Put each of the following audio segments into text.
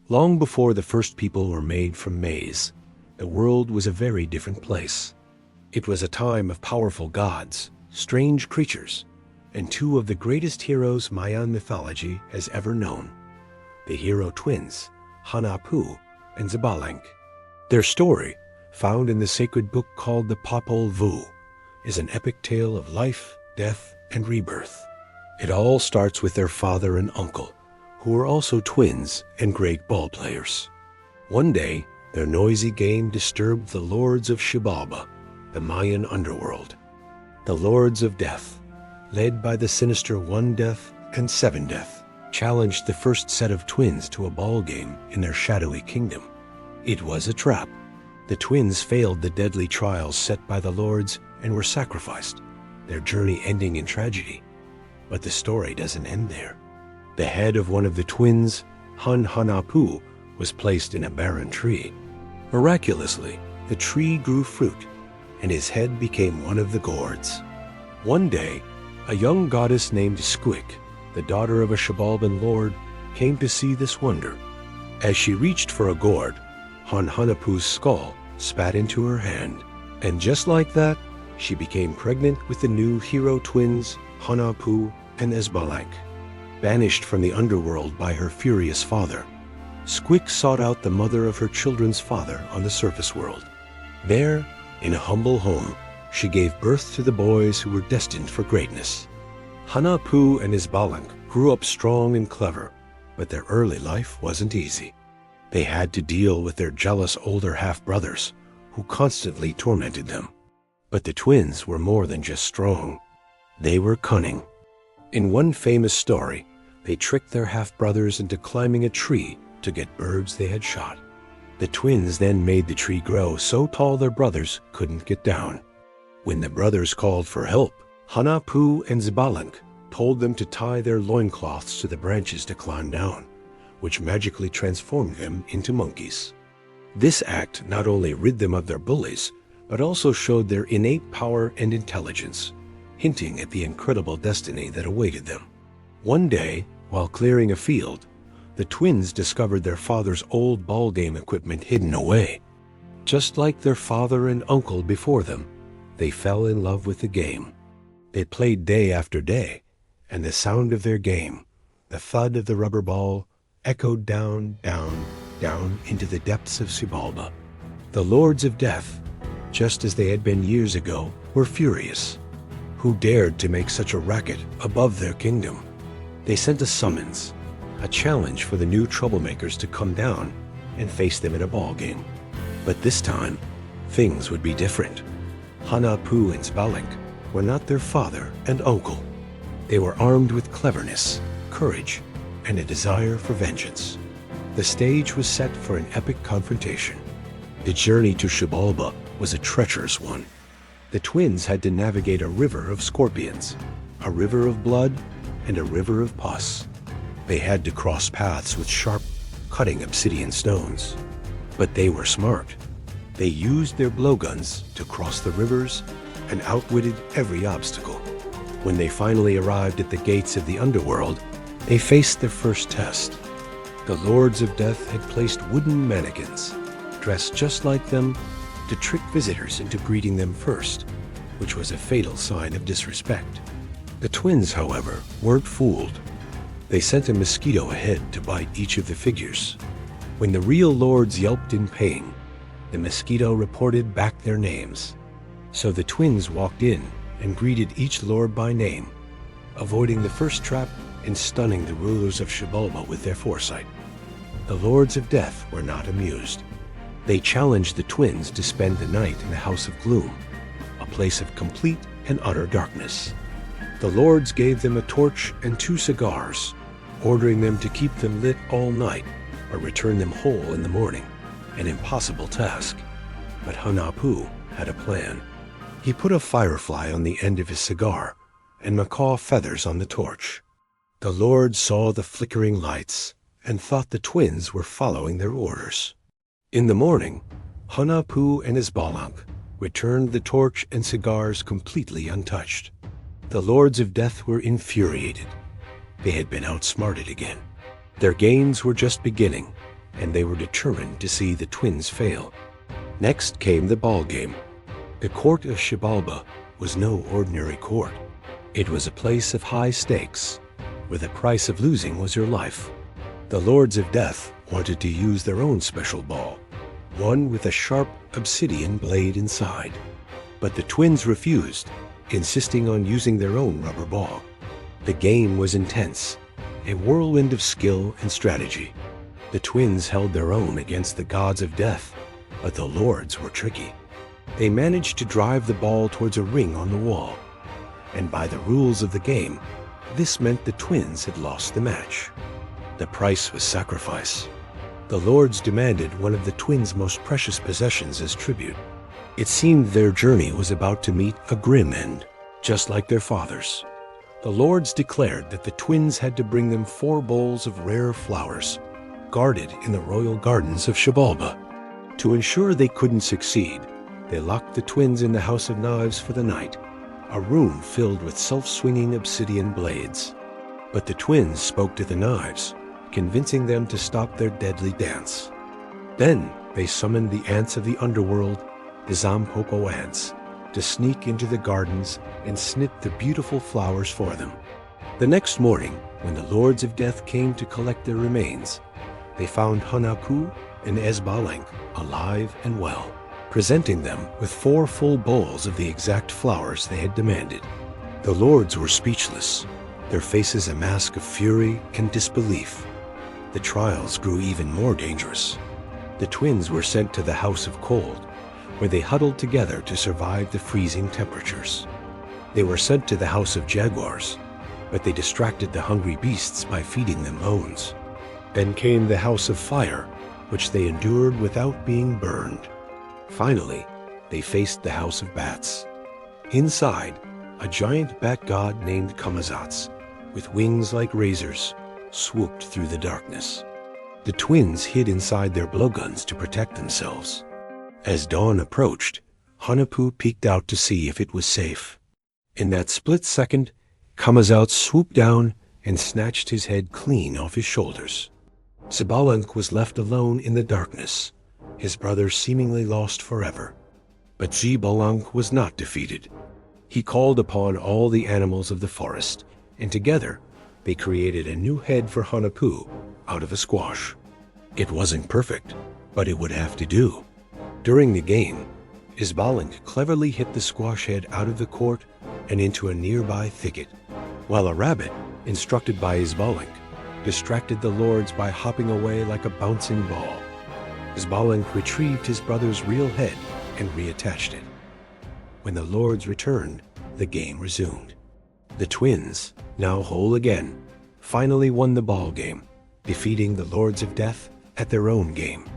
Long before the first people were made from maize, the world was a very different place. It was a time of powerful gods, strange creatures, and two of the greatest heroes Mayan mythology has ever known, the hero twins, Hunahpu and Xbalanque. Their story, found in the sacred book called the Popol Vuh, is an epic tale of life, death, and rebirth. It all starts with their father and uncle, who were also twins and great ball players. One day, their noisy game disturbed the lords of Xibalba, the Mayan underworld. The lords of death, led by the sinister One Death and Seven Death, challenged the first set of twins to a ball game in their shadowy kingdom. It was a trap. The twins failed the deadly trials set by the lords and were sacrificed, their journey ending in tragedy. But the story doesn't end there. The head of one of the twins, Hunahpu, was placed in a barren tree. Miraculously, the tree grew fruit, and his head became one of the gourds. One day, a young goddess named Squick, the daughter of a Xibalban lord, came to see this wonder. As she reached for a gourd, Hunahpu's skull spat into her hand, and just like that, she became pregnant with the new hero twins, Hunahpu and Xbalanque. Banished from the underworld by her furious father, Squick sought out the mother of her children's father on the surface world. There, in a humble home, she gave birth to the boys who were destined for greatness. Hunahpu and Xbalanque grew up strong and clever, but their early life wasn't easy. They had to deal with their jealous older half-brothers, who constantly tormented them. But the twins were more than just strong. They were cunning. In one famous story, they tricked their half-brothers into climbing a tree to get birds they had shot. The twins then made the tree grow so tall their brothers couldn't get down. When the brothers called for help, Hunahpu and Xbalanque told them to tie their loincloths to the branches to climb down, which magically transformed them into monkeys. This act not only rid them of their bullies, but also showed their innate power and intelligence, hinting at the incredible destiny that awaited them. One day, while clearing a field, the twins discovered their father's old ball game equipment hidden away. Just like their father and uncle before them, they fell in love with the game. They played day after day, and the sound of their game, the thud of the rubber ball, echoed down, down, down into the depths of Xibalba. The lords of death, just as they had been years ago, were furious. Who dared to make such a racket above their kingdom? They sent a summons, a challenge for the new troublemakers to come down and face them in a ball game. But this time, things would be different. Hunahpu and Xbalanque were not their father and uncle. They were armed with cleverness, courage, and a desire for vengeance. The stage was set for an epic confrontation. The journey to Xibalba was a treacherous one. The twins had to navigate a river of scorpions, a river of blood, and a river of pus. They had to cross paths with sharp, cutting obsidian stones. But they were smart. They used their blowguns to cross the rivers and outwitted every obstacle. When they finally arrived at the gates of the underworld, they faced their first test. The lords of death had placed wooden mannequins, dressed just like them, to trick visitors into greeting them first, which was a fatal sign of disrespect. The twins, however, weren't fooled. They sent a mosquito ahead to bite each of the figures. When the real lords yelped in pain, the mosquito reported back their names. So the twins walked in and greeted each lord by name, avoiding the first trap and stunning the rulers of Xibalba with their foresight. The lords of death were not amused. They challenged the twins to spend the night in the House of Gloom, a place of complete and utter darkness. The lords gave them a torch and 2 cigars, ordering them to keep them lit all night or return them whole in the morning, an impossible task. But Hunahpu had a plan. He put a firefly on the end of his cigar and macaw feathers on the torch. The lords saw the flickering lights and thought the twins were following their orders. In the morning, Hunahpu and Xbalanque returned the torch and cigars completely untouched. The lords of death were infuriated. They had been outsmarted again. Their gains were just beginning, and they were determined to see the twins fail. Next came the ball game. The court of Xibalba was no ordinary court. It was a place of high stakes, where the price of losing was your life. The Lords of Death wanted to use their own special ball, one with a sharp obsidian blade inside. But the twins refused, insisting on using their own rubber ball. The game was intense, a whirlwind of skill and strategy. The twins held their own against the gods of death, but the lords were tricky. They managed to drive the ball towards a ring on the wall, and by the rules of the game, this meant the twins had lost the match. The price was sacrifice. The lords demanded one of the twins' most precious possessions as tribute. It seemed their journey was about to meet a grim end, just like their fathers. The lords declared that the twins had to bring them 4 bowls of rare flowers, guarded in the royal gardens of Xibalba. To ensure they couldn't succeed, they locked the twins in the House of Knives for the night, a room filled with self-swinging obsidian blades. But the twins spoke to the knives, convincing them to stop their deadly dance. Then they summoned the ants of the Underworld, the Zampopo ants, to sneak into the gardens and snip the beautiful flowers for them. The next morning, when the Lords of Death came to collect their remains, they found Hunahpu and Xbalanque alive and well, presenting them with 4 full bowls of the exact flowers they had demanded. The lords were speechless, their faces a mask of fury and disbelief. The trials grew even more dangerous. The twins were sent to the House of Cold, where they huddled together to survive the freezing temperatures. They were sent to the House of Jaguars, but they distracted the hungry beasts by feeding them bones. Then came the House of Fire, which they endured without being burned. Finally, they faced the House of Bats. Inside, a giant bat god named Kamazats, with wings like razors, swooped through the darkness. The twins hid inside their blowguns to protect themselves. As dawn approached, Hunahpu peeked out to see if it was safe. In that split second, Kamazats swooped down and snatched his head clean off his shoulders. Xbalanque was left alone in the darkness, his brother seemingly lost forever. But Xibalba was not defeated. He called upon all the animals of the forest, and together they created a new head for Hunahpu out of a squash. It wasn't perfect, but it would have to do. During the game, Xbalanque cleverly hit the squash head out of the court and into a nearby thicket, while a rabbit, instructed by Xbalanque, distracted the lords by hopping away like a bouncing ball. Xbalanque retrieved his brother's real head and reattached it. When the lords returned, the game resumed. The twins, now whole again, finally won the ball game, defeating the Lords of Death at their own game.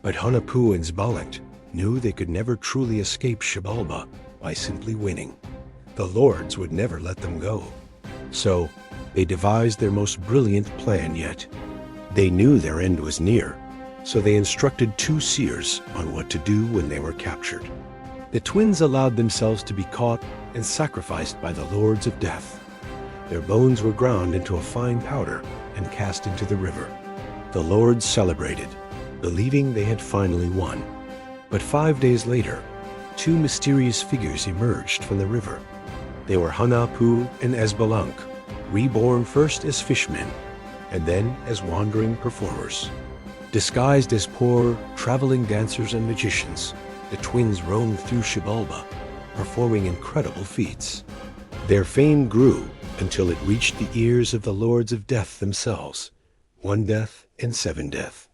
But Hunahpu and Xbalanque knew they could never truly escape Xibalba by simply winning. The lords would never let them go. So they devised their most brilliant plan yet. They knew their end was near, so they instructed 2 seers on what to do when they were captured. The twins allowed themselves to be caught and sacrificed by the Lords of Death. Their bones were ground into a fine powder and cast into the river. The lords celebrated, believing they had finally won. But 5 days later, 2 mysterious figures emerged from the river. They were Hunahpu and Xbalanque, reborn first as fishmen and then as wandering performers. Disguised as poor, traveling dancers and magicians, the twins roamed through Xibalba, performing incredible feats. Their fame grew until it reached the ears of the Lords of Death themselves, 1 Death and 7 Death.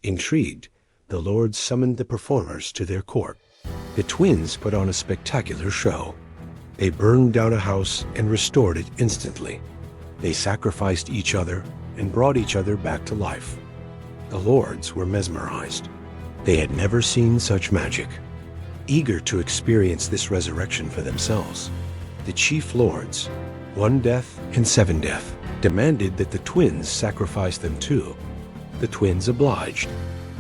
Intrigued, the lords summoned the performers to their court. The twins put on a spectacular show. They burned down a house and restored it instantly. They sacrificed each other and brought each other back to life. The lords were mesmerized. They had never seen such magic. Eager to experience this resurrection for themselves, the chief lords, 1 Death and 7 Death, demanded that the twins sacrifice them too. The twins obliged.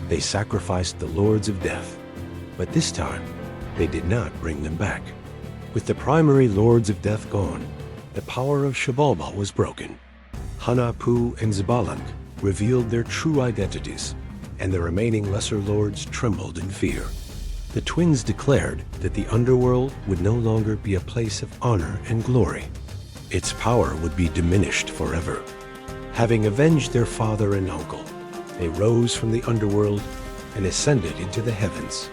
They sacrificed the Lords of Death, but this time they did not bring them back. With the primary Lords of Death gone, the power of Xibalba was broken. Hunahpu and Xbalanque revealed their true identities, and the remaining lesser lords trembled in fear. The twins declared that the underworld would no longer be a place of honor and glory. Its power would be diminished forever. Having avenged their father and uncle, they rose from the underworld and ascended into the heavens.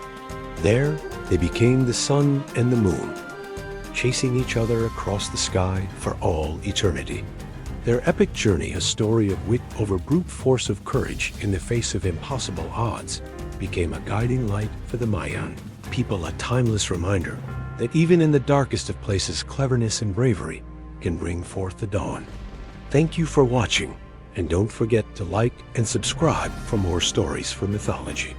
There, they became the sun and the moon, chasing each other across the sky for all eternity. Their epic journey, a story of wit over brute force of courage in the face of impossible odds, became a guiding light for the Mayan people, a timeless reminder that even in the darkest of places, cleverness and bravery can bring forth the dawn. Thank you for watching, and don't forget to like and subscribe for more stories from mythology.